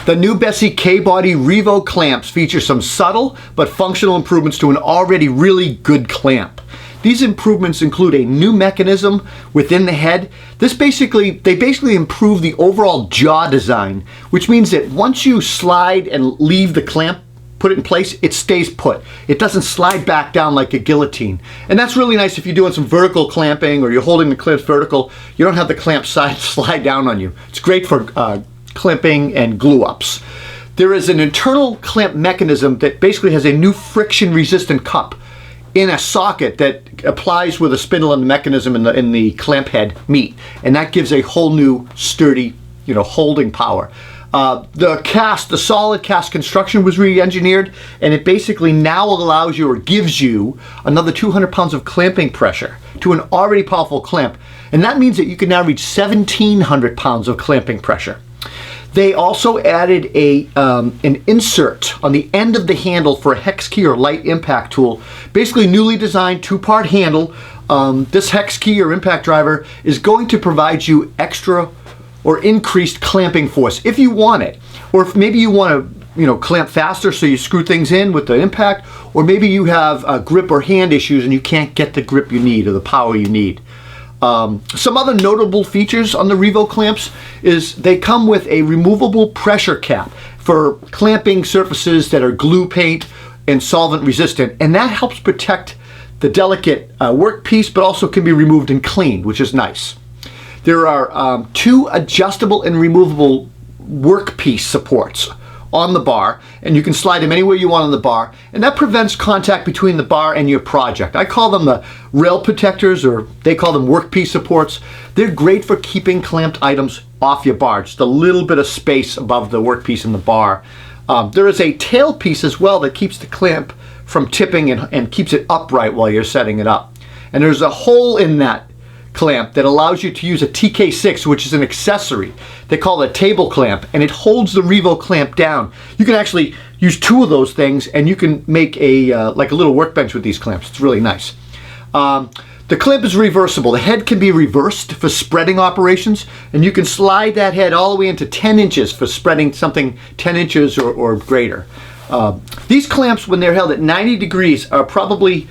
The new Bessey K-Body Revo clamps feature some subtle but functional improvements to an already really good clamp. These improvements include a new mechanism within the head. They basically improve the overall jaw design, which means that once you slide and leave the clamp, put it in place, it stays put. It doesn't slide back down like a guillotine. And that's really nice if you're doing some vertical clamping or you're holding the clamps vertical. You don't have the clamp slide down on you. It's great for clamping and glue ups. There is an internal clamp mechanism that basically has a new friction resistant cup in a socket that applies where the spindle and the mechanism in the clamp head meet, and that gives a whole new sturdy, holding power. The solid cast construction was re-engineered, and it basically now allows you or gives you another 200 pounds of clamping pressure to an already powerful clamp, and that means that you can now reach 1,700 pounds of clamping pressure. They also added an insert on the end of the handle for a Hex Key or light impact tool. Basically, newly designed two-part handle. This Hex Key or impact driver is going to provide you extra or increased clamping force if you want it, or if maybe you want to clamp faster so you screw things in with the impact, or maybe you have grip or hand issues and you can't get the grip you need or the power you need. Some other notable features on the Revo clamps is they come with a removable pressure cap for clamping surfaces that are glue, paint, and solvent resistant, and that helps protect the delicate workpiece, but also can be removed and cleaned, which is nice. There are two adjustable and removable workpiece supports on the bar, and you can slide them anywhere you want on the bar, and that prevents contact between the bar and your project. I call them the rail protectors, or they call them workpiece supports. They're great for keeping clamped items off your bar, just a little bit of space above the workpiece and the bar. There is a tail piece as well that keeps the clamp from tipping and keeps it upright while you're setting it up. And there's a hole in that clamp that allows you to use a TK6, which is an accessory. They call it a table clamp, and it holds the Revo clamp down. You can actually use two of those things, and you can make like a little workbench with these clamps. It's really nice. The clamp is reversible. The head can be reversed for spreading operations, and you can slide that head all the way into 10 inches for spreading something 10 inches or greater. These clamps, when they're held at 90 degrees, are probably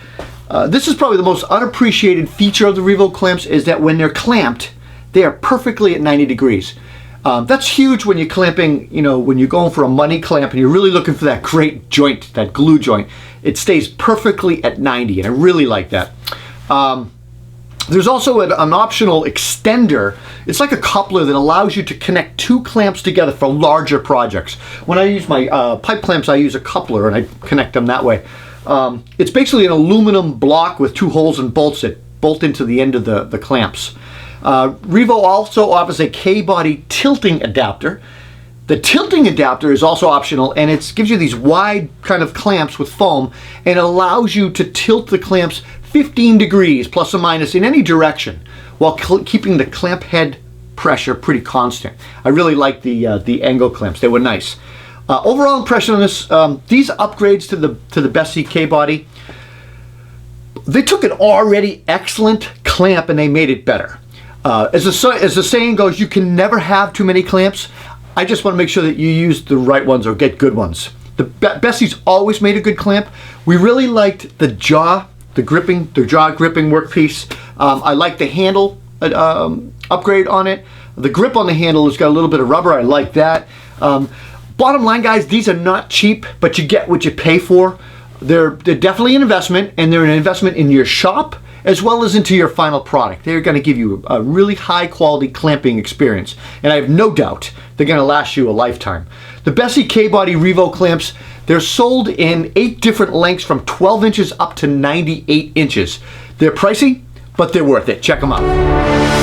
this is probably the most unappreciated feature of the Revo clamps, is that when they're clamped, they are perfectly at 90 degrees. That's huge when you're clamping, when you're going for a money clamp and you're really looking for that great joint, that glue joint. It stays perfectly at 90, and I really like that. There's also an optional extender. It's like a coupler that allows you to connect two clamps together for larger projects. When I use my pipe clamps, I use a coupler and I connect them that way. It's basically an aluminum block with two holes and bolts that bolt into the end of the clamps. Revo also offers a K-body tilting adapter. The tilting adapter is also optional, and it gives you these wide kind of clamps with foam, and it allows you to tilt the clamps 15 degrees plus or minus in any direction while keeping the clamp head pressure pretty constant. I really like the angle clamps. They were nice. Overall impression on this, these upgrades to the Bessey K-Body, they took an already excellent clamp and they made it better. As the saying goes, you can never have too many clamps. I just want to make sure that you use the right ones or get good ones. The Bessey's always made a good clamp. We really liked the jaw gripping workpiece. I like the handle upgrade on it. The grip on the handle has got a little bit of rubber. I like that. Bottom line, guys, these are not cheap, but you get what you pay for. They're definitely an investment, and they're an investment in your shop as well as into your final product. They're going to give you a really high quality clamping experience, and I have no doubt they're going to last you a lifetime. The Bessey K-Body Revo clamps, they're sold in 8 different lengths from 12 inches up to 98 inches. They're pricey, but they're worth it. Check them out.